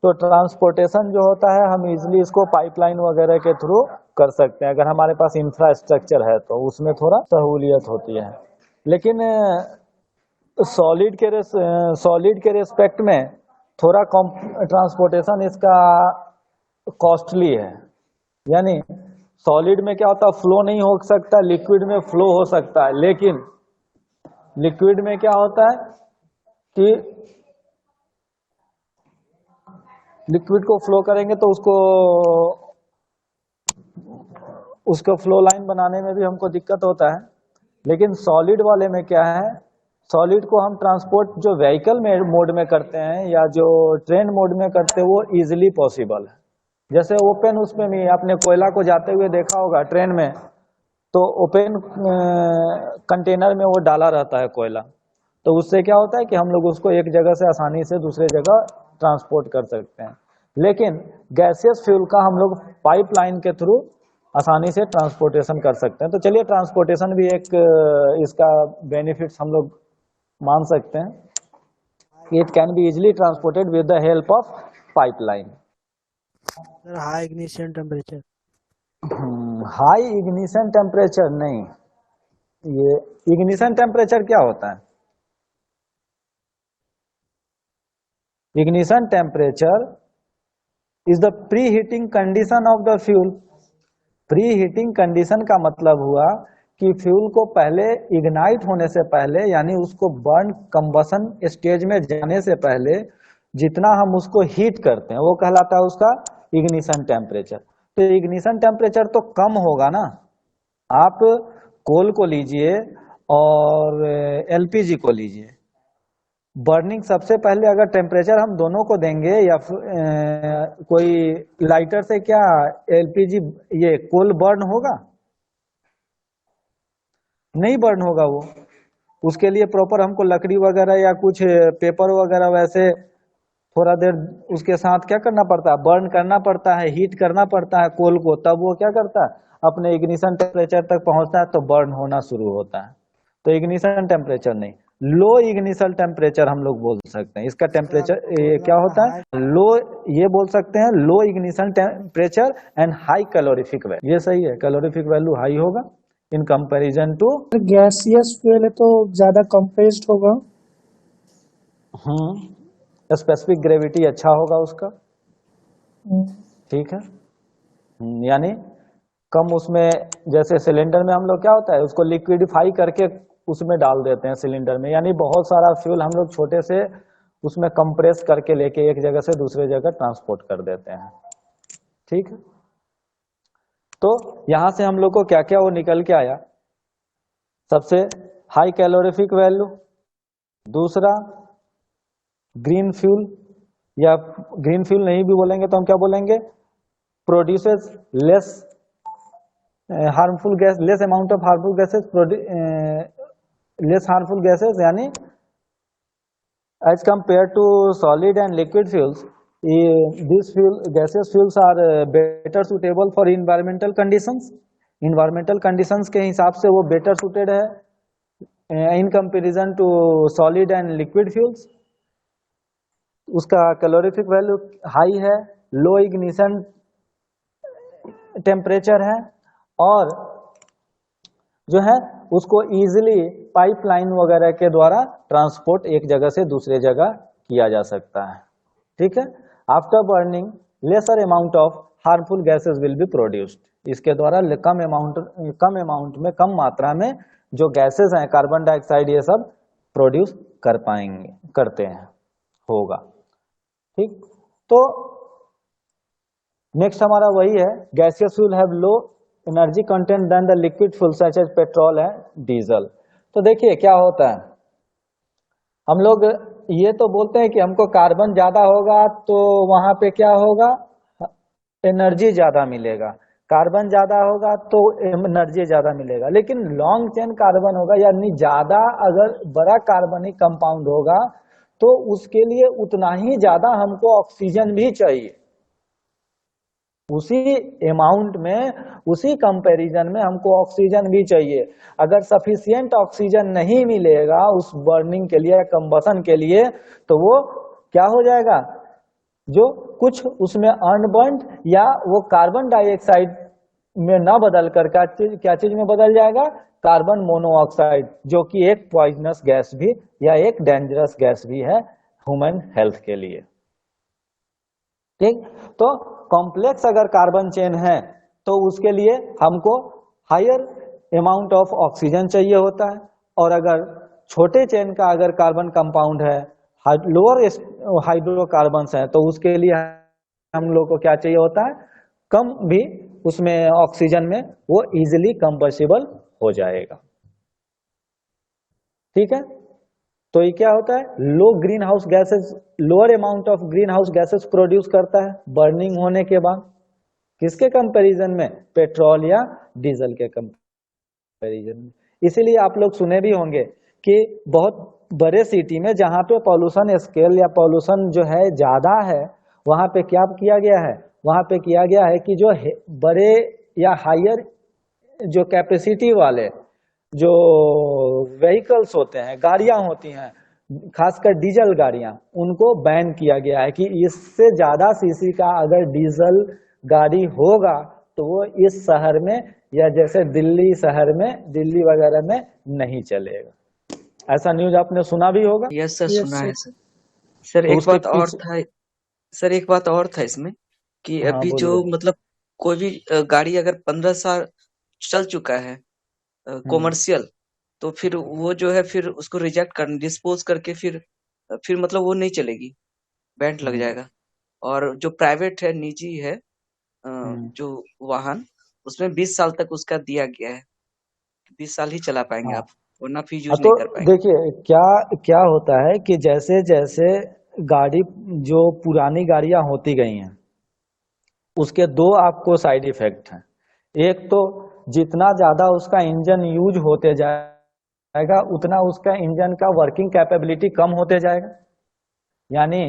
तो ट्रांसपोर्टेशन जो होता है हम इजिली इसको पाइपलाइन वगैरह के थ्रू कर सकते हैं, अगर हमारे पास इंफ्रास्ट्रक्चर है तो उसमें थोड़ा सहूलियत होती है। लेकिन सॉलिड के रेस्पेक्ट में थोड़ा कम ट्रांसपोर्टेशन इसका कॉस्टली है। यानी सॉलिड में क्या होता है, फ्लो नहीं हो सकता, लिक्विड में फ्लो हो सकता है, लेकिन लिक्विड में क्या होता है कि लिक्विड को फ्लो करेंगे तो उसको फ्लो लाइन बनाने में भी हमको दिक्कत होता है। लेकिन सॉलिड वाले में क्या है, सॉलिड को हम ट्रांसपोर्ट जो व्हीकल में मोड में करते हैं या जो ट्रेन मोड में करते हैं वो इजीली पॉसिबल है। जैसे ओपन उसमें भी आपने कोयला को जाते हुए देखा होगा ट्रेन में, तो ओपन कंटेनर में वो डाला रहता है कोयला, तो उससे क्या होता है कि हम लोग उसको एक जगह से आसानी से दूसरे जगह ट्रांसपोर्ट कर सकते हैं। लेकिन गैसियस फ्यूल का हम लोग पाइपलाइन के थ्रू आसानी से ट्रांसपोर्टेशन कर सकते हैं। तो चलिए ट्रांसपोर्टेशन भी एक इसका बेनिफिट्स हम लोग मान सकते हैं। It can be easily transported with the help of pipeline. High ignition temperature, high ignition temperature नहीं, ये इग्निशन टेम्परेचर क्या होता है? Ignition temperature is the pre heating condition of the fuel. Pre heating condition का मतलब हुआ कि fuel को पहले इग्नाइट होने से पहले, यानी उसको बर्न कंबसन स्टेज में जाने से पहले जितना हम उसको हीट करते हैं वो कहलाता है उसका इग्निशन टेम्परेचर। तो इग्निशन टेम्परेचर तो कम होगा ना। आप कोल को लीजिए और एलपीजी को लीजिए, बर्निंग सबसे पहले अगर टेम्परेचर हम दोनों को देंगे या कोई लाइटर से क्या एलपीजी ये कोल बर्न होगा? नहीं बर्न होगा वो। उसके लिए प्रॉपर हमको लकड़ी वगैरह या कुछ पेपर वगैरह वैसे थोड़ा देर उसके साथ क्या करना पड़ता है, बर्न करना पड़ता है, हीट करना पड़ता है कोल को, तब वो क्या करता है अपने इग्निशन टेम्परेचर तक पहुंचता है तो बर्न होना शुरू होता है। तो इग्निशन टेम्परेचर नहीं, लो इग्निशन टेम्परेचर हम लोग बोल सकते हैं। इसका टेम्परेचर क्या होता है, लो, ये बोल सकते हैं low ignition temperature and high calorific value. ये सही है, कैलोरीफिक वैल्यू हाई होगा in comparison to gaseous fuel है तो ज्यादा कंप्रेस्ड होगा। स्पेसिफिक ग्रेविटी अच्छा होगा उसका, ठीक है। यानी कम उसमें, जैसे सिलेंडर में हम लोग क्या होता है उसको लिक्विडिफाई करके उसमें डाल देते हैं सिलेंडर में, यानी बहुत सारा फ्यूल हम लोग छोटे से उसमें कंप्रेस करके लेके एक जगह से दूसरे जगह ट्रांसपोर्ट कर देते हैं, ठीक है। तो यहां से हम लोग को क्या क्या वो निकल के आया, सबसे हाई कैलोरीफिक वैल्यू, दूसरा ग्रीन फ्यूल, या ग्रीन फ्यूल नहीं भी बोलेंगे तो हम क्या बोलेंगे, produces less harmful gas, less amount of harmful gases, less harmful gases, यानी as compare to solid and liquid fuels this fuel gases fuels are better suitable for environmental conditions. Environmental conditions के हिसाब से वो better suited है in comparison to solid and liquid fuels. उसका calorific value high है, लो ignition temperature है, और जो है उसको इजीली पाइपलाइन वगैरह के द्वारा ट्रांसपोर्ट एक जगह से दूसरे जगह किया जा सकता है, ठीक है। After burning lesser amount of harmful gases will be produced. इसके द्वारा कम अमाउंट में, कम मात्रा में जो गैसेस हैं, कार्बन डाइऑक्साइड, ये सब प्रोड्यूस करते हैं, होगा, ठीक। तो नेक्स्ट हमारा वही है, gaseous fuel have low energy content than the liquid fuel such as petrol and diesel. तो देखिए क्या होता है, हम लोग ये तो बोलते हैं कि हमको कार्बन ज्यादा होगा तो वहां पे क्या होगा, एनर्जी ज्यादा मिलेगा, कार्बन ज्यादा होगा तो एनर्जी ज्यादा मिलेगा। लेकिन लॉन्ग चेन कार्बन होगा, यानी ज्यादा अगर बड़ा कार्बनिक कंपाउंड होगा तो उसके लिए उतना ही ज्यादा हमको ऑक्सीजन भी चाहिए। उसी अमाउंट में, उसी कंपैरिजन में हमको ऑक्सीजन भी चाहिए। अगर सफिशिएंट ऑक्सीजन नहीं मिलेगा उस बर्निंग के लिए, कंबसन के लिए, तो वो क्या हो जाएगा, जो कुछ उसमें अनबर्न्ड या वो कार्बन डाइऑक्साइड में ना बदल कर क्या चीज में बदल जाएगा, कार्बन मोनोऑक्साइड, जो कि एक पॉइजनस गैस भी या एक डेंजरस गैस भी है ह्यूमन हेल्थ के लिए। ठीक, तो कॉम्प्लेक्स अगर कार्बन चेन है तो उसके लिए हमको हायर अमाउंट ऑफ ऑक्सीजन चाहिए होता है, और अगर छोटे चेन का अगर कार्बन कंपाउंड है, लोअर हाइड्रोकार्बन्स है, तो उसके लिए हम लोग को क्या चाहिए होता है, कम भी उसमें ऑक्सीजन में वो इजीली कंबर्सिबल हो जाएगा। ठीक है, तो ये क्या होता है, low greenhouse gases, lower amount of greenhouse gases produce करता है बर्निंग होने के बाद। किसके कंपैरिजन में, पेट्रोल या डीजल के कंपैरिजन में। इसीलिए आप लोग सुने भी होंगे कि बहुत बड़े सिटी में जहां पे पॉल्यूशन स्केल या पॉल्यूशन जो है ज्यादा है, वहां पे क्या किया गया है, वहां पे किया गया है कि जो बड़े या हायर जो कैपेसिटी वाले जो व्हीकल्स होते हैं, गाड़ियां होती हैं, खासकर डीजल गाड़ियां, उनको बैन किया गया है कि इससे ज्यादा सीसी का अगर डीजल गाड़ी होगा तो वो इस शहर में या जैसे दिल्ली शहर में, दिल्ली वगैरह में नहीं चलेगा। ऐसा न्यूज आपने सुना भी होगा। यस सर, यस सुना है सर। सर। सर तो एक उसके बात और पीछे, था। सर एक बात और था इसमें कि हाँ अभी जो बोलिए। मतलब कोई भी गाड़ी अगर 15 साल चल चुका है हम्म कॉमर्शियल, तो फिर वो जो है फिर उसको रिजेक्ट कर डिस्पोज करके फिर मतलब वो नहीं चलेगी, बैंड लग हम्म जाएगा। और जो प्राइवेट है, निजी है हम्म जो वाहन, उसमें 20 साल तक उसका दिया गया है, 20 साल ही चला पाएंगे हाँ आप, वरना फिर हाँ, यूज तो नहीं कर पाएंगे। देखिए क्या क्या होता है कि जैसे जैसे गाड़ी, जो पुरानी गाड़ियां होती गई हैं, उसके दो आपको साइड इफेक्ट हैं। एक तो जितना ज्यादा उसका इंजन यूज होते जाएगा उतना उसका इंजन का वर्किंग कैपेबिलिटी कम होते जाएगा, यानी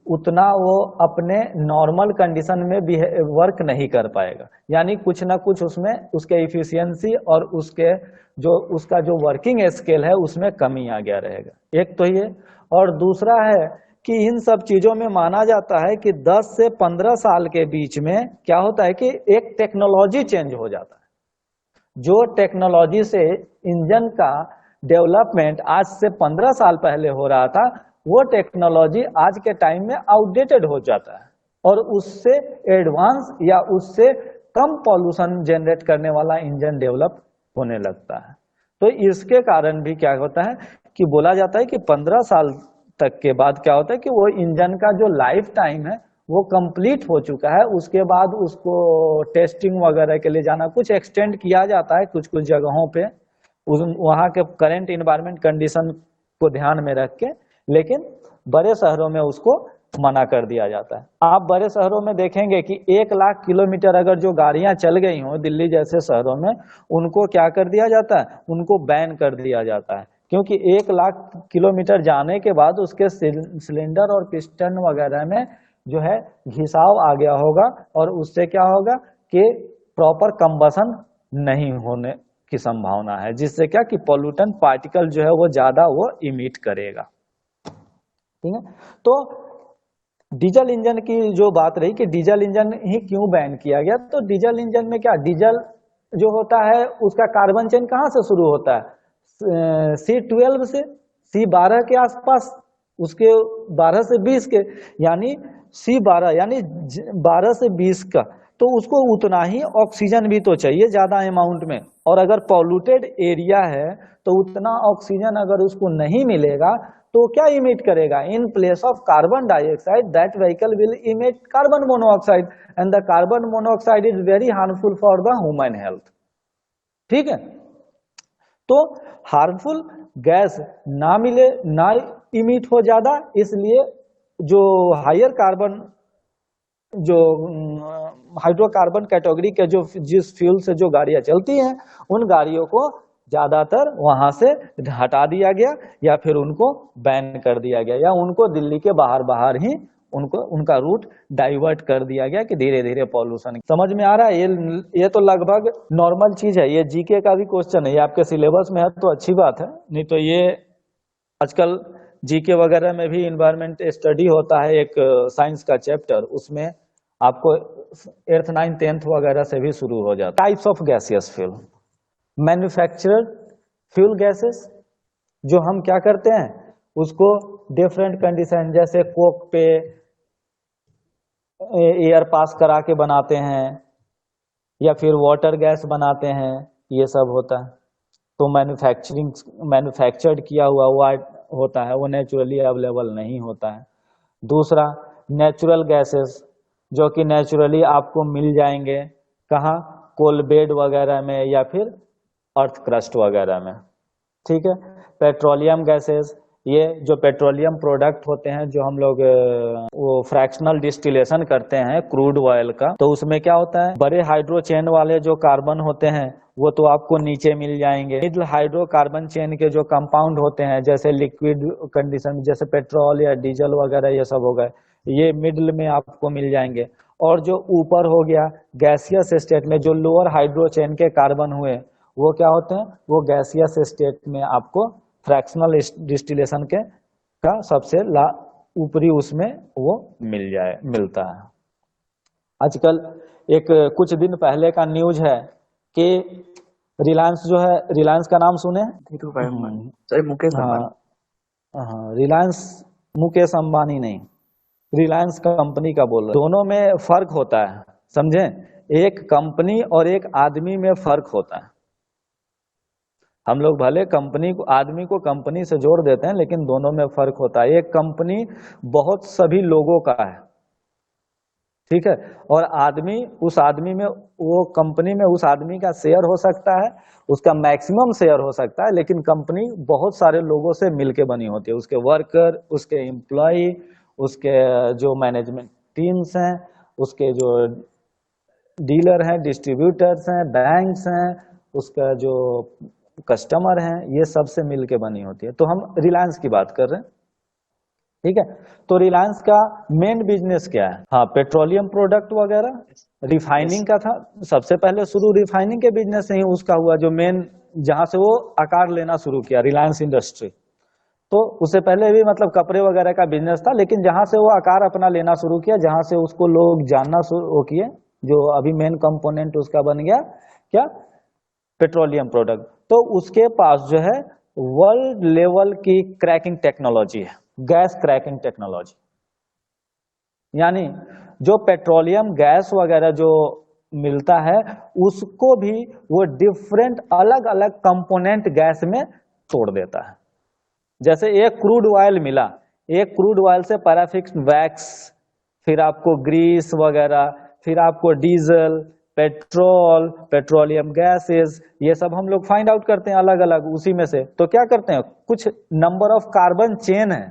उतना वो अपने नॉर्मल कंडीशन में भी वर्क नहीं कर पाएगा, यानी कुछ ना कुछ उसमें उसके इफिशियंसी और उसके जो उसका जो वर्किंग स्केल है उसमें कमी आ गया रहेगा। एक तो ये, और दूसरा है कि इन सब चीजों में माना जाता है कि 10 से 15 साल के बीच में क्या होता है कि एक टेक्नोलॉजी चेंज हो जाता है। जो टेक्नोलॉजी से इंजन का डेवलपमेंट आज से 15 साल पहले हो रहा था, वो टेक्नोलॉजी आज के टाइम में आउटडेटेड हो जाता है और उससे एडवांस या उससे कम पॉल्यूशन जनरेट करने वाला इंजन डेवलप होने लगता है। तो इसके कारण भी क्या होता है कि बोला जाता है कि 15 साल तक के बाद क्या होता है कि वो इंजन का जो लाइफ टाइम है वो कंप्लीट हो चुका है, उसके बाद उसको टेस्टिंग वगैरह के लिए जाना कुछ एक्सटेंड किया जाता है कुछ कुछ जगहों पे, वहाँ के करंट इन्वायरमेंट कंडीशन को ध्यान में रख के, लेकिन बड़े शहरों में उसको मना कर दिया जाता है। आप बड़े शहरों में देखेंगे कि 1 लाख किलोमीटर अगर जो गाड़ियां चल गई हों दिल्ली जैसे शहरों में, उनको क्या कर दिया जाता है, उनको बैन कर दिया जाता है, क्योंकि 1 लाख किलोमीटर जाने के बाद उसके सिलेंडर और पिस्टन वगैरह में जो है घिसाव आ गया होगा और उससे क्या होगा कि प्रॉपर कंबसन नहीं होने की संभावना है, जिससे क्या कि पॉल्यूटेंट पार्टिकल जो है वो ज्यादा वो इमिट करेगा। ठीक है, तो डीजल इंजन की जो बात रही कि डीजल इंजन ही क्यों बैन किया गया, तो डीजल इंजन में क्या, डीजल जो होता है उसका कार्बन चेन कहाँ से शुरू होता है, C12 से C12 के आसपास, उसके 12 से 20 के, यानी C12 यानी 12 से 20 का, तो उसको उतना ही ऑक्सीजन भी तो चाहिए ज्यादा अमाउंट में, और अगर पॉल्यूटेड एरिया है तो उतना ऑक्सीजन अगर उसको नहीं मिलेगा तो क्या इमिट करेगा, in place of carbon dioxide that vehicle will emit carbon monoxide and the carbon monoxide is very harmful for the human health. ठीक है, तो हार्मफुल गैस ना मिले, ना इमिट हो ज्यादा, इसलिए जो हायर कार्बन जो हाइड्रोकार्बन कैटेगरी के जो जिस फ्यूल से जो गाड़ियां चलती हैं उन गाड़ियों को ज्यादातर वहां से हटा दिया गया या फिर उनको बैन कर दिया गया, या उनको दिल्ली के बाहर बाहर ही उनको उनका रूट डाइवर्ट कर दिया गया कि धीरे धीरे पॉल्यूशन। समझ में आ रहा है, ये तो लगभग नॉर्मल चीज है, ये जीके का भी क्वेश्चन है, ये आपके सिलेबस में है तो अच्छी बात है, नहीं तो ये आजकल जीके वगैरह में भी इन्वायरमेंट स्टडी होता है, एक साइंस का चैप्टर, उसमें आपको 8th 9th 10th वगैरह से भी शुरू हो जाता है। Types of gaseous fuel, manufactured fuel gases, जो हम क्या करते हैं उसको डिफरेंट कंडीशन, जैसे कोक पे एयर पास करा के बनाते हैं या फिर वाटर गैस बनाते हैं, ये सब होता है। तो मैन्युफैक्चर्ड किया हुआ होता है, वो नेचुरली अवेलेबल नहीं होता है। दूसरा नेचुरल गैसेस, जो कि नेचुरली आपको मिल जाएंगे कहाँ, कोल बेड वगैरह में या फिर अर्थ क्रस्ट वगैरह में। ठीक है। पेट्रोलियम गैसेस, ये जो पेट्रोलियम प्रोडक्ट होते हैं जो हम लोग वो फ्रैक्शनल डिस्टिलेशन करते हैं क्रूड ऑयल का, तो उसमें क्या होता है, बड़े हाइड्रोचेन वाले जो कार्बन होते हैं वो तो आपको नीचे मिल जाएंगे। मिडिल हाइड्रोकार्बन चेन के जो कंपाउंड होते हैं, जैसे लिक्विड कंडीशन, जैसे पेट्रोल या डीजल वगैरह ये सब हो गए, ये मिडिल में आपको मिल जाएंगे। और जो ऊपर हो गया गैसियस स्टेट में जो लोअर हाइड्रोचेन के कार्बन हुए, वो क्या होते हैं, वो गैसियस स्टेट में आपको फ्रैक्शनल डिस्टिलेशन के का सबसे ऊपरी उसमें वो मिलता है। आजकल एक कुछ दिन पहले का न्यूज है कि रिलायंस जो है, रिलायंस का नाम सुने? सॉरी, मुकेश अंबानी। हाँ, रिलायंस, मुकेश अंबानी नहीं, रिलायंस कंपनी का बोल रहे। दोनों में फर्क होता है, समझे? एक कंपनी और एक आदमी में फर्क होता है। हम लोग भले कंपनी को, आदमी को कंपनी से जोड़ देते हैं, लेकिन दोनों में फर्क होता है। एक कंपनी बहुत सभी लोगों का है, ठीक है, और आदमी, उस आदमी में, वो कंपनी में उस आदमी का शेयर हो सकता है, उसका मैक्सिमम शेयर हो सकता है, लेकिन कंपनी बहुत सारे लोगों से मिलके बनी होती है, उसके वर्कर, उसके एम्प्लॉय, उसके जो मैनेजमेंट टीम्स हैं, उसके जो डीलर हैं, डिस्ट्रीब्यूटर्स हैं, बैंक्स हैं, उसका जो कस्टमर हैं, ये सब से मिलके बनी होती है। तो हम रिलायंस की बात कर रहे हैं, ठीक है। तो रिलायंस का मेन बिजनेस क्या है? हाँ, पेट्रोलियम प्रोडक्ट वगैरह, रिफाइनिंग का था सबसे पहले शुरू, रिफाइनिंग के बिजनेस से ही उसका हुआ, जो मेन जहां से वो आकार लेना शुरू किया, रिलायंस इंडस्ट्री। तो उससे पहले भी मतलब कपड़े वगैरह का बिजनेस था, लेकिन जहां से वो आकार अपना लेना शुरू किया, जहां से उसको लोग जानना शुरू किए, जो अभी मेन कंपोनेंट उसका बन गया क्या, पेट्रोलियम प्रोडक्ट। तो उसके पास जो है वर्ल्ड लेवल की क्रैकिंग टेक्नोलॉजी है, गैस क्रैकिंग टेक्नोलॉजी। यानी जो पेट्रोलियम गैस वगैरह जो मिलता है, उसको भी वो डिफरेंट अलग अलग कंपोनेंट गैस में तोड़ देता है। जैसे एक क्रूड ऑयल मिला, एक क्रूड ऑयल से पैराफिन वैक्स, फिर आपको ग्रीस वगैरह, फिर आपको डीजल, पेट्रोल, पेट्रोलियम गैसेस, ये सब हम लोग फाइंड आउट करते हैं अलग अलग उसी में से। तो क्या करते हैं, कुछ नंबर ऑफ कार्बन चेन है,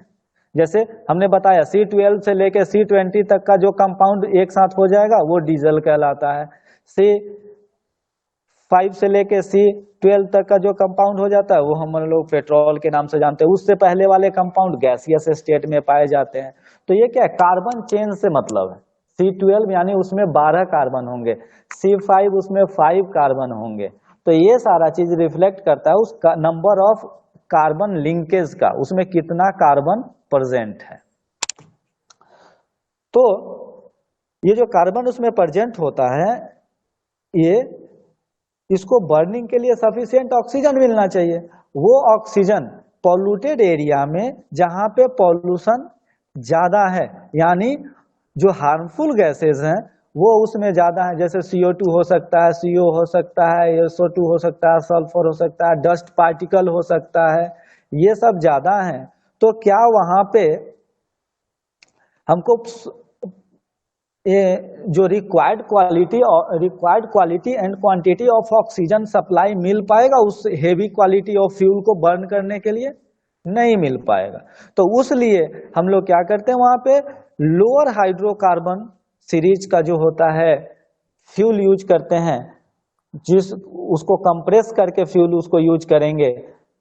जैसे हमने बताया C12 से लेके C20 तक का जो कंपाउंड एक साथ हो जाएगा वो डीजल कहलाता है। C5 से लेके C12 तक का जो कंपाउंड हो जाता है वो हम लोग पेट्रोल के नाम से जानते हैं। उससे पहले वाले कंपाउंड गैसियस स्टेट में पाए जाते हैं। तो ये क्या है, कार्बन चेन से मतलब है। C12 यानी उसमें 12 कार्बन होंगे, C5 उसमें 5 कार्बन होंगे। तो ये सारा चीज रिफ्लेक्ट करता है उसका नंबर ऑफ कार्बन लिंकेज का, उसमें कितना कार्बन प्रेजेंट है। तो ये जो कार्बन उसमें प्रेजेंट होता है, ये इसको बर्निंग के लिए सफिशिएंट ऑक्सीजन मिलना चाहिए। वो ऑक्सीजन पॉल्यूटेड एरिया में जहां पे पॉल्यूशन ज्यादा है, यानी जो हार्मफुल गैसेस हैं वो उसमें ज्यादा है, जैसे CO2 हो सकता है, CO हो सकता है, SO2 हो सकता है, सल्फर हो सकता है, डस्ट पार्टिकल हो सकता है, ये सब ज्यादा है। तो क्या वहां पे हमको ये जो required quality and quantity of oxygen supply मिल पाएगा उस हेवी क्वालिटी ऑफ फ्यूल को बर्न करने के लिए? नहीं मिल पाएगा। तो उसलिए हम लोग क्या करते हैं, वहां पे लोअर हाइड्रोकार्बन सीरीज का जो होता है फ्यूल यूज करते हैं, जिस उसको कंप्रेस करके फ्यूल उसको यूज करेंगे,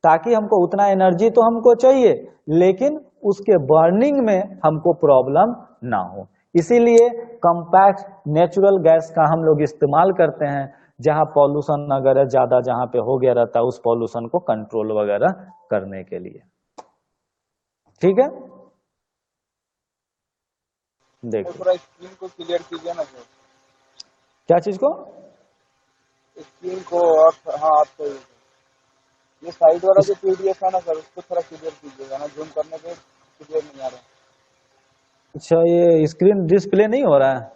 ताकि हमको उतना एनर्जी तो हमको चाहिए, लेकिन उसके बर्निंग में हमको प्रॉब्लम ना हो। इसीलिए कॉम्पैक्ट नेचुरल गैस का हम लोग इस्तेमाल करते हैं, जहां पॉल्यूशन वगैरह ज्यादा जहां पे हो गया रहता है, उस पॉल्यूशन को कंट्रोल वगैरह करने के लिए। ठीक है, तो देखिए थोड़ा स्क्रीन को क्लियर कीजिए ना सर, क्या चीज को, स्क्रीन को। आप हाँ आप सही है। ये साइड वाला इस, जो पीडीएफ है ना सर, उसको थोड़ा क्लियर कीजिएगा ना, जूम करने पे क्लियर नहीं आ रहा है। अच्छा ये स्क्रीन डिस्प्ले नहीं हो रहा है।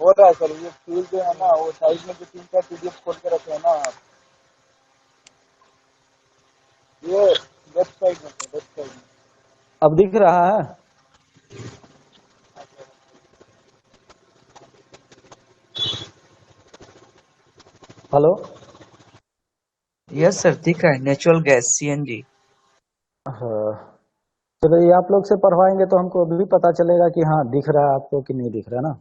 हो रहा है सर, ये फील्ड जो है ना, वो साइड में जो 3-4 पीडीएफ खोल के रखे हैं ना आप, ये लेफ्ट साइड में सर, लेफ्ट साइड में। अब दिख रहा है, हेलो। यस सर, दिख रहा है, नेचुरल गैस सीएनजी। हाँ, चलो ये आप लोग से पढ़वाएंगे तो हमको भी पता चलेगा कि हाँ दिख रहा है आपको कि नहीं दिख रहा है ना।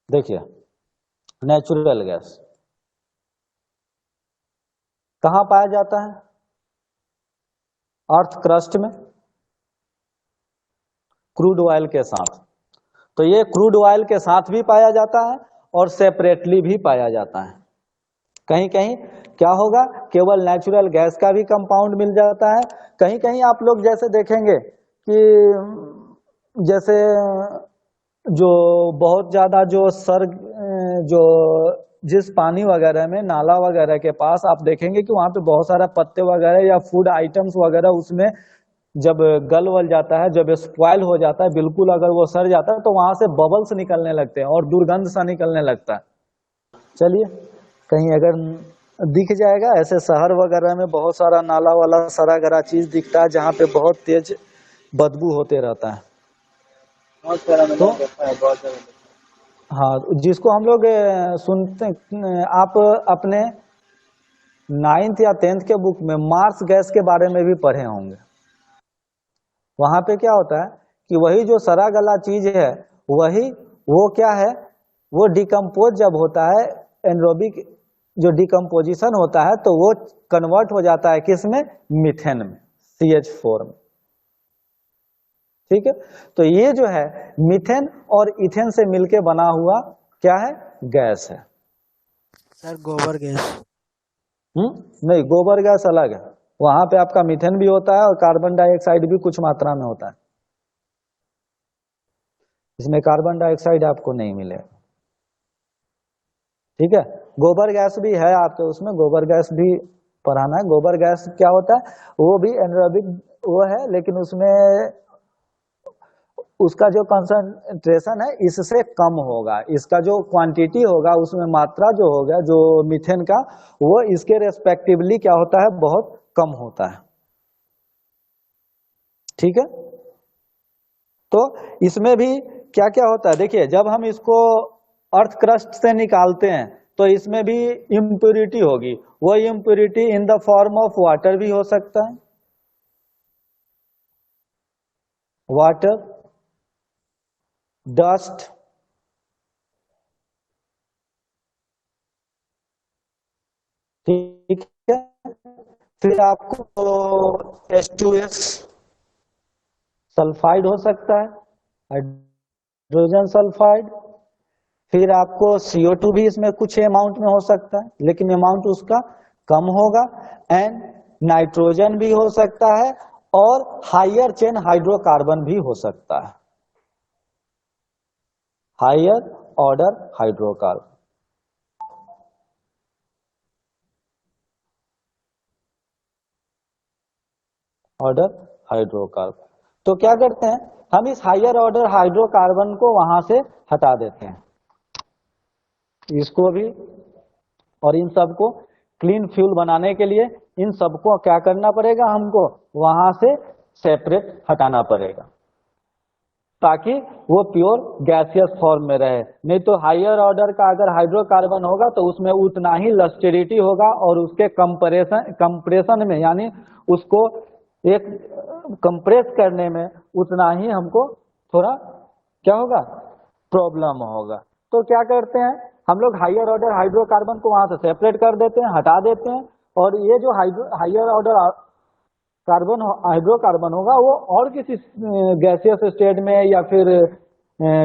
देखिए नेचुरल गैस कहाँ पाया जाता है, अर्थ क्रस्ट में क्रूड ऑयल के साथ। तो ये क्रूड ऑयल के साथ भी पाया जाता है और सेपरेटली भी पाया जाता है। कहीं कहीं क्या होगा, केवल नेचुरल गैस का भी कंपाउंड मिल जाता है। कहीं कहीं आप लोग जैसे देखेंगे कि जैसे जो बहुत ज्यादा जो जो जिस पानी वगैरह में नाला वगैरह के पास आप देखेंगे कि वहां पे बहुत सारा पत्ते वगैरह या फूड आइटम्स वगैरह उसमें जब गल वल जाता है, जब स्पॉइल हो जाता है, बिल्कुल अगर वो सड़ जाता है तो वहां से बबल्स निकलने लगते हैं और दुर्गंध सा निकलने लगता है। चलिए कहीं अगर दिख जाएगा, ऐसे शहर वगैरह में बहुत सारा नाला वाला सड़ा गरा चीज दिखता है जहाँ पे बहुत तेज बदबू होते रहता है। बहुत सारा मैंने तो देखा है, बहुत सारा देखा हाँ, जिसको हम लोग सुनते, आप अपने 9th या 10th के बुक में मार्स गैस के बारे में भी पढ़े होंगे। वहां पे क्या होता है कि वही जो सड़ा गला चीज है, वही वो क्या है, वो डिकम्पोज जब होता है, एनरोबिक जो डिकम्पोजिशन होता है तो वो कन्वर्ट हो जाता है किसमें, मीथेन में, CH4 में। ठीक है, तो ये जो है मीथेन और इथेन से मिलके बना हुआ क्या है, गैस है। सर गोबर गैस। नहीं, गोबर गैस अलग है। वहां पे आपका मीथेन भी होता है और कार्बन डाइऑक्साइड भी कुछ मात्रा में होता है। इसमें कार्बन डाइऑक्साइड आपको नहीं मिलेगा। ठीक है, गोबर गैस भी है आपके उसमें, गोबर गैस भी पढ़ाना है। गोबर गैस क्या होता है, वो भी एनरोबिक वो है, लेकिन उसमें उसका जो कंसंट्रेशन है इससे कम होगा, इसका जो क्वांटिटी होगा उसमें मात्रा जो होगा जो मीथेन का, वो इसके रेस्पेक्टिवली क्या होता है, बहुत कम होता है। ठीक है, तो इसमें भी क्या क्या होता है, देखिए जब हम इसको अर्थ क्रस्ट से निकालते हैं तो इसमें भी इम्प्योरिटी होगी। वो impurity in the form of water भी हो सकता है, वाटर, डस्ट, ठीक है, फिर आपको H2S सल्फाइड हो सकता है, हाइड्रोजन सल्फाइड। फिर आपको CO2 भी इसमें कुछ अमाउंट में हो सकता है, लेकिन अमाउंट उसका कम होगा। एंड नाइट्रोजन भी हो सकता है और हायर चेन हाइड्रोकार्बन भी हो सकता है, higher order hydrocarbon. Order hydrocarbon, तो क्या करते हैं हम इस हायर ऑर्डर हाइड्रोकार्बन को वहां से हटा देते हैं, इसको भी। और इन सबको क्लीन फ्यूल बनाने के लिए इन सबको क्या करना पड़ेगा, हमको वहां से सेपरेट हटाना पड़ेगा ताकि वो प्योर गैसियस फॉर्म में रहे। नहीं तो हायर ऑर्डर का अगर हाइड्रोकार्बन होगा तो उसमें उतना ही लस्टेरिटी होगा और उसके कंप्रेशन में, यानी उसको एक कंप्रेस करने में उतना ही हमको थोड़ा क्या होगा, प्रॉब्लम होगा। तो क्या करते हैं हम लोग, हायर ऑर्डर हाइड्रोकार्बन को वहां से सेपरेट कर देते हैं, हटा देते हैं, और ये जो हायर ऑर्डर हाइड्रोकार्बन होगा वो और किसी गैसियस स्टेट में या फिर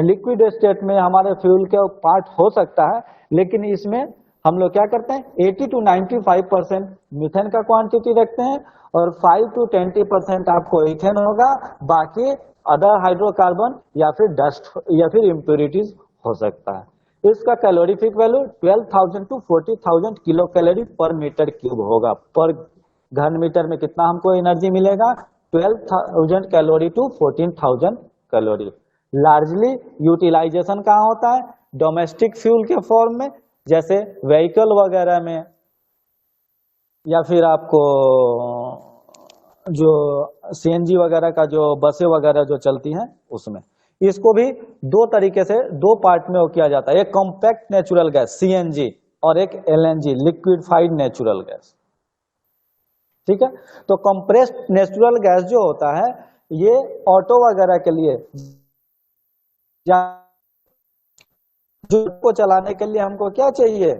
लिक्विड स्टेट में हमारे फ्यूल के पार्ट हो सकता है, लेकिन इसमें हम लोग क्या करते हैं 80 to 95% मीथेन का क्वांटिटी रखते हैं और 5 to 20% आपको इथेन होगा, बाकी अदर हाइड्रोकार्बन या फिर डस्ट या फिर इम्प्योरिटीज हो सकता है। इसका calorific value 12,000 to 40,000 kilo calorie पर मीटर क्यूब होगा। पर घन मीटर में कितना हमको एनर्जी मिलेगा 12,000 calorie to 14,000 calorie. Largely utilisation कहाँ होता है डोमेस्टिक फ्यूल के फॉर्म में, जैसे व्हीकल वगैरह में, या फिर आपको जो सीएनजी वगैरह का जो बसें वगैरह जो चलती हैं उसमें। इसको भी दो तरीके से दो पार्ट में वो किया जाता है, एक कॉम्पैक्ट नेचुरल गैस सीएनजी और एक एलएनजी लिक्विफाइड नेचुरल गैस। ठीक है, तो कंप्रेस्ड नेचुरल गैस जो होता है ये ऑटो वगैरह के लिए या जो को चलाने के लिए हमको क्या चाहिए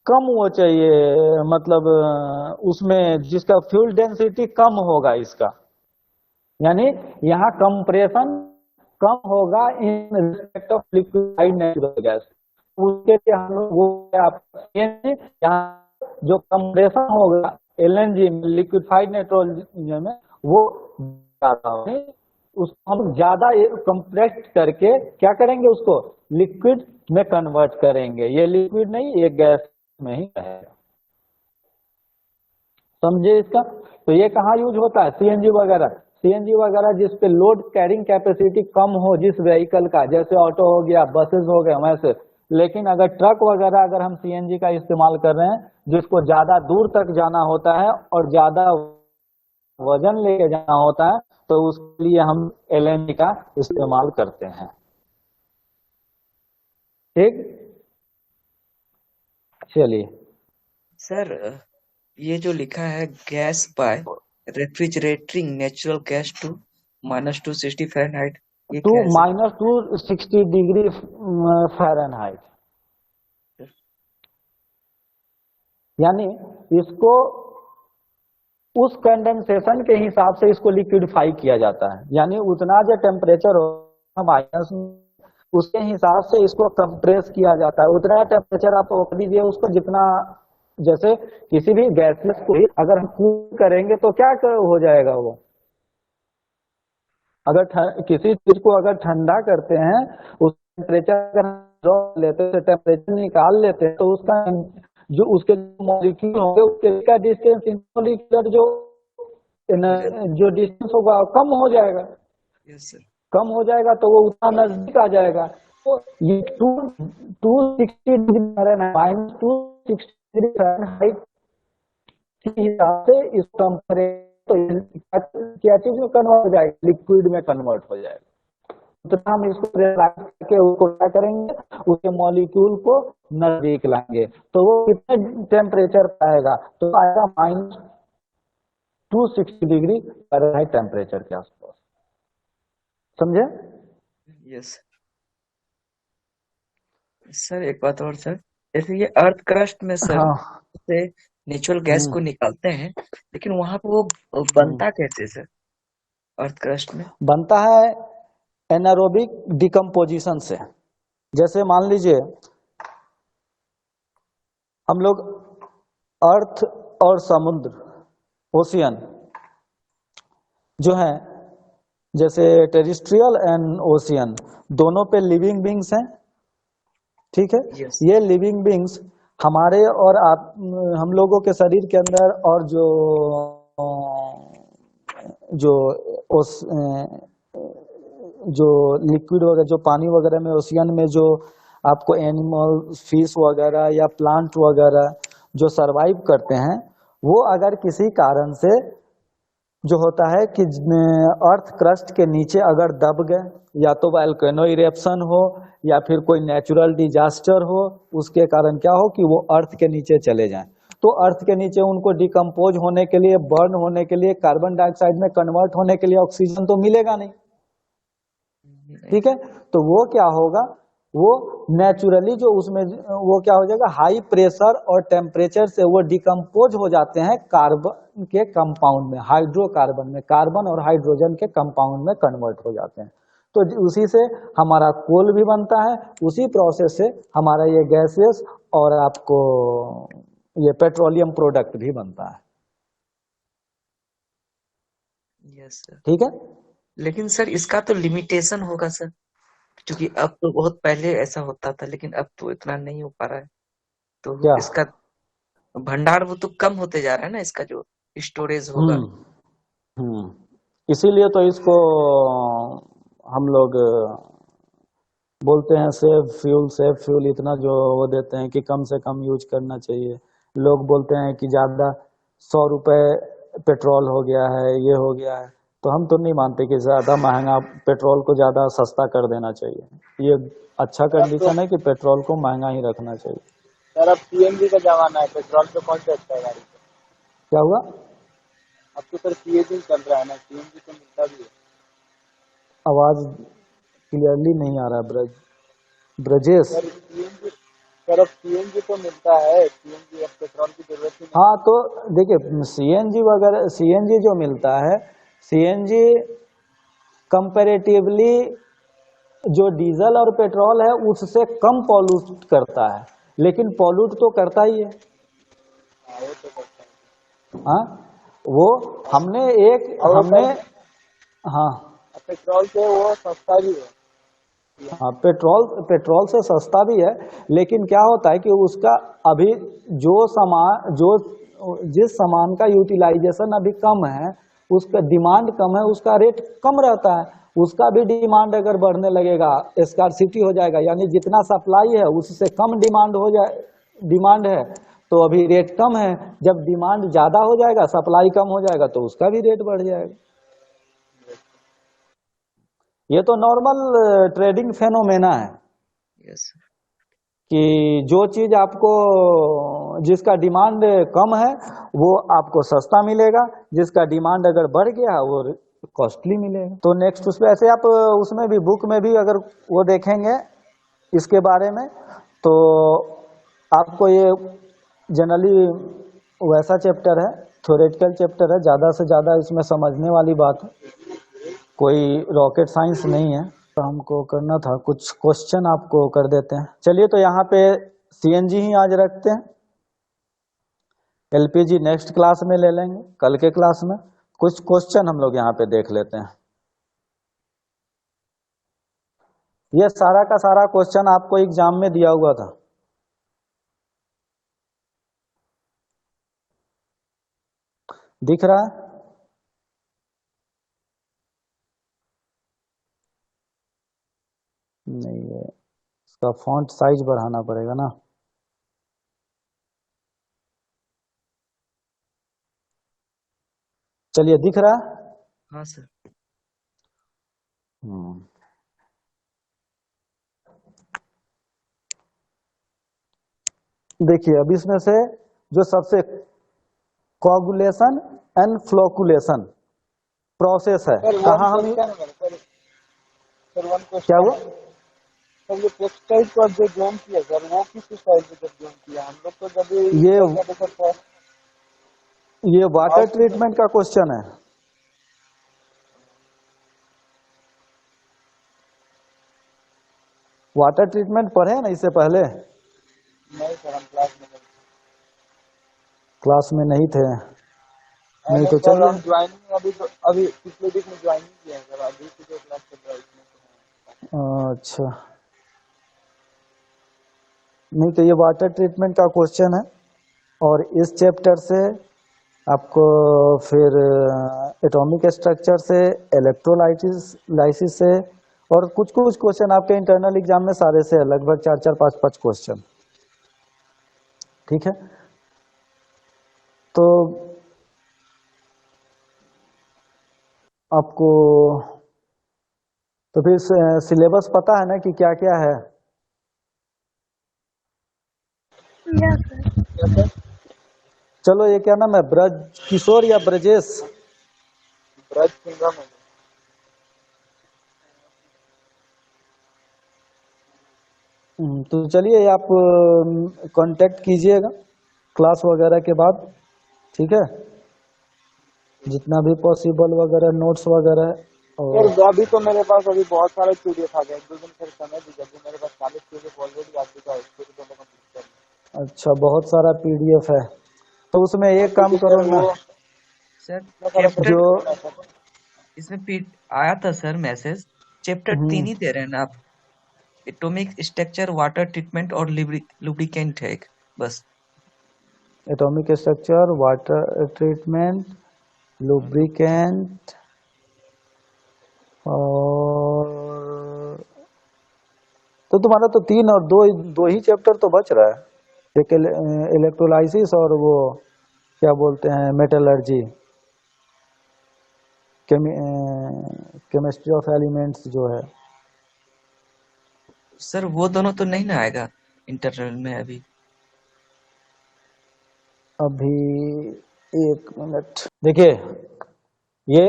कम वो चाहिए, मतलब उसमें जिसका फ्यूल डेंसिटी कम होगा इसका, यानी यहाँ कंप्रेशन कम होगा in respect of liquefied natural gas. उसके लिए हम लोग वो यहाँ जो कंप्रेशन होगा एलएनजी में लिक्विफाइड नेचुरल में वो ज्यादा होगा, उसको हम ज्यादा कंप्रेस करके क्या करेंगे उसको लिक्विड में कन्वर्ट करेंगे। ये लिक्विड नहीं ये गैस में ही रहेगा। समझे इसका? तो ये कहाँ यूज होता है सीएनजी वगैरह जिस पे लोड कैरिंग कैपेसिटी कम हो जिस व्हीकल का, जैसे ऑटो हो गया बसेस हो गए वैसे। लेकिन अगर ट्रक वगैरह अगर हम सीएनजी का इस्तेमाल कर रहे हैं जिसको ज्यादा दूर तक जाना होता है और ज्यादा वजन लेके जाना होता है तो उसके लिए हम एलएनजी का इस्तेमाल करते हैं। ठीक, चलिए सर ये जो लिखा है gas by refrigerating natural gas to -260 Fahrenheit, ये टू क्या है सर? -260 डिग्री फ़ारेनहाइट, यानी इसको उस कंडेंसेशन के हिसाब से इसको लिक्विडिफाई किया जाता है, यानी उतना जो टेम्परेचर हो माइनस उसके हिसाब से इसको कंप्रेस किया जाता है। उतना टेम्परेचर आप रोक दीजिए उसको जितना, जैसे किसी भी गैसेस को अगर हम कूल करेंगे तो क्या हो जाएगा वो, अगर किसी चीज को अगर ठंडा करते हैं उस टेम्परेचर अगर लेते हैं टेम्परेचर निकाल लेते हैं तो उसका जो उसके मॉलिक्यूल होंगे उसके का डिस्टेंस मॉलिक्यूलर जो डिस्टेंस होगा कम हो जाएगा। Yes sir. कम हो जाएगा तो वो उतना नजदीक आ जाएगा। तो ये 260 डिग्री -260 डिग्री फ़ारेनहाइट के हिसाब से इस टेम्परेचर क्या चीज में कन्वर्ट हो जाएगा लिक्विड में कन्वर्ट हो जाएगा। तो हम इसको प्रेशराइज करके उसको क्या करेंगे उसके मॉलिक्यूल को नजदीक लाएंगे तो वो कितने टेम्परेचर पाएगा तो आएगा -260 डिग्री फ़ारेनहाइट टेम्परेचर के आसपास। समझे? Yes sir. एक बात और सर, जैसे ये अर्थ क्रस्ट में सर हाँ से नेचुरल गैस को निकालते हैं लेकिन वहां पे वो बनता कैसे सर अर्थ क्रस्ट में? बनता है एनारोबिक डिकम्पोजिशन से। जैसे मान लीजिए हम लोग अर्थ और समुद्र ओशियन जो है जैसे टेरिस्ट्रियल एंड ओशियन दोनों पे लिविंग बींग्स हैं। ठीक है, Yes. ये लिविंग बींग्स हमारे और आप हम लोगों के शरीर के अंदर और जो लिक्विड वगैरह जो पानी वगैरह में ओशियन में जो आपको एनिमल फिश वगैरह या प्लांट वगैरह जो सरवाइव करते हैं वो अगर किसी कारण से जो होता है कि अर्थ क्रस्ट के नीचे अगर दब गए या तो वोल्केनो इरेप्शन हो या फिर कोई नेचुरल डिजास्टर हो उसके कारण क्या हो कि वो अर्थ के नीचे चले जाएं तो अर्थ के नीचे उनको डिकम्पोज होने के लिए बर्न होने के लिए कार्बन डाइऑक्साइड में कन्वर्ट होने के लिए ऑक्सीजन तो मिलेगा नहीं। ठीक है, तो वो क्या होगा वो नेचुरली जो उसमें वो क्या हो जाएगा हाई प्रेशर और टेम्परेचर से वो डिकम्पोज हो जाते हैं कार्बन के कंपाउंड में हाइड्रोकार्बन में कार्बन और हाइड्रोजन के कंपाउंड में कन्वर्ट हो जाते हैं। तो उसी से हमारा कोल भी बनता है, उसी प्रोसेस से हमारा ये गैसेस और आपको ये पेट्रोलियम प्रोडक्ट भी बनता है। Yes sir. ठीक है। लेकिन सर इसका तो लिमिटेशन होगा सर, क्योंकि अब तो बहुत पहले ऐसा होता था, लेकिन अब तो इतना नहीं हो पा रहा है। तो क्या? इसका भंडार वो तो कम होते जा रहा है ना, इसका जो स्टोरेज होगा। हम्म इसीलिए तो इसको हम लोग बोलते हैं सेफ फ्यूल इतना जो वो देते हैं कि कम से कम यूज करना चाहिए। लोग बोलते हैं कि ज्यादा 100 रुपए पेट्रोल हो गया है, ये हो गया है, तो हम तो नहीं मानते कि ज्यादा महंगा पेट्रोल को ज्यादा सस्ता कर देना चाहिए। ये अच्छा अब तो कंडीशन है कि पेट्रोल को महंगा ही रखना चाहिए। सर अब सीएनजी का जमाना है, पेट्रोल पे कौन सा अच्छा है गाड़ी पे? क्या हुआ? अब तो सर सीएनजी चल रहा है ना, सीएनजी तो मिलता भी है। आवाज क्लियरली नहीं आ रहा है ब्रजेश। सर अब सीएनजी तो मिलता है, सीएनजी अब पेट्रोल की जरूरत ही नहीं। हाँ, तो देखिए सीएनजी वगैरह, सीएनजी जो मिलता है, सीएनजी कंपैरेटिवली जो डीजल और पेट्रोल है उससे कम पॉल्यूट करता है, लेकिन पॉल्यूट तो करता ही है। हाँ वो तो करता है। हाँ, वो हमने और हाँ पेट्रोल से वो सस्ता भी है। हाँ, पेट्रोल से सस्ता भी है, लेकिन क्या होता है कि उसका अभी जिस सामान का यूटिलाइजेशन अभी कम है, उसका डिमांड कम है, उसका रेट कम रहता है। उसका भी डिमांड अगर बढ़ने लगेगा, स्कार्सिटी हो जाएगा, यानी जितना सप्लाई है उससे कम डिमांड है, तो अभी रेट कम है। जब डिमांड ज्यादा हो जाएगा, सप्लाई कम हो जाएगा, तो उसका भी रेट बढ़ जाएगा। ये तो नॉर्मल ट्रेडिंग फेनोमेना है यस सर। कि जो चीज आपको जिसका डिमांड कम है वो आपको सस्ता मिलेगा, जिसका डिमांड अगर बढ़ गया वो कॉस्टली मिलेगा। तो नेक्स्ट उस पे ऐसे आप उसमें भी बुक में भी अगर वो देखेंगे इसके बारे में, तो आपको ये जनरली वैसा चैप्टर है, थ्योरेटिकल चैप्टर है, ज्यादा से ज्यादा इसमें समझने वाली बात है, कोई रॉकेट साइंस नहीं है। तो हमको करना था कुछ क्वेश्चन, आपको कर देते हैं। चलिए, तो यहाँ पे सीएनजी ही आज रखते हैं, एलपीजी नेक्स्ट क्लास में ले लेंगे, कल के क्लास में। कुछ क्वेश्चन हम लोग यहाँ पे देख लेते हैं। ये सारा का सारा क्वेश्चन आपको एग्जाम में दिया हुआ था। दिख रहा है? नहीं है, इसका फॉन्ट साइज बढ़ाना पड़ेगा ना। चलिए, दिख रहा है? हाँ सर। देखिए, अब इसमें से जो सबसे कोगुलेशन एंड फ्लोकुलेशन प्रोसेस है, सर वन कहाँ हम क्वेश्चन है सर वन क्या क्वेश्चन हुआ? है। सर ये टेक्सटाइल पर जो ज्वाइन किया सर, वो किस स्टाइल पे जब ज्वाइन किया? हम लोग तो जब ये वाटर ट्रीटमेंट का क्वेश्चन है। वाटर ट्रीटमेंट पढ़े ना इससे पहले? नहीं सर, हम क्लास में नहीं थे? नहीं तो सर चलिए। हम ज्वाइनिंग अभी पिछले वीक में ज्वाइनिंग किया है सर, अभी की जो क्लास चल रहा है इसमें। अच्छा, नहीं तो ये वाटर ट्रीटमेंट का क्वेश्चन है, और इस चैप्टर से आपको फिर एटॉमिक स्ट्रक्चर से, इलेक्ट्रोलाइसिस से, और कुछ कुछ क्वेश्चन आपके इंटरनल एग्जाम में सारे से है, लगभग 4-4, 5-5 क्वेश्चन। ठीक है, तो आपको तो फिर सिलेबस पता है ना कि क्या क्या है? चलो, ये क्या नाम है, ब्रज किशोर या ब्रजेश? ब्रज सिंघम है। तो चलिए, आप कांटेक्ट कीजिएगा क्लास वगैरह के बाद। ठीक है, जितना भी पॉसिबल वगैरह नोट्स वगैरह सर और अभी तो मेरे पास अभी बहुत सारे पीडीएफ आ गए, 2 दिन फिर समय दीजिए, अभी मेरे पास 40 पीडीएफ ऑलरेडी आ चुका है, इसको तो मैं कंप्लीट कर अच्छा, बहुत सारा पीडीएफ है, तो उसमें लूँ। एक काम क्योंकि करो सर ना, वो सर इतना सारा चैप्टर जो सब्जेक्ट है ना सर। इसमें आया था सर मैसेज, चैप्टर 3 हम्म, ही दे रहे हैं ना आप। एटॉमिक स्ट्रक्चर, वाटर ट्रीटमेंट और लुब्रिकेंट है एक, बस। Atomic structure, water treatment, lubricant, और तो तुम्हारा तो 3 और 2 दो ही चैप्टर तो बच रहा है, एक इलेक्ट्रोलाइसिस और वो क्या बोलते हैं मेटलर्जी, केमिस्ट्री ऑफ एलिमेंट्स जो है। सर वो दोनों तो नहीं ना आएगा इंटरनल में अभी। अभी एक मिनट देखिए, ये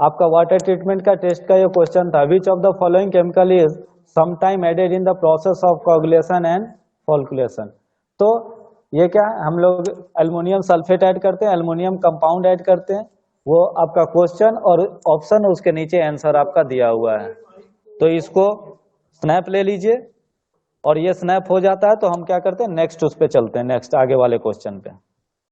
आपका वाटर ट्रीटमेंट का टेस्ट का ये क्वेश्चन था, which of the following chemical is sometime added in the process of coagulation and flocculation. तो ये क्या है, हम लोग एल्युमिनियम सल्फेट ऐड करते हैं, एल्युमिनियम कंपाउंड ऐड करते हैं, वो आपका क्वेश्चन और ऑप्शन उसके नीचे आंसर आपका दिया हुआ है। तो इसको स्नैप ले लीजिए, और ये स्नैप हो जाता है तो हम क्या करते हैं, नेक्स्ट उस पे चलते हैं, नेक्स्ट आगे वाले क्वेश्चन पे।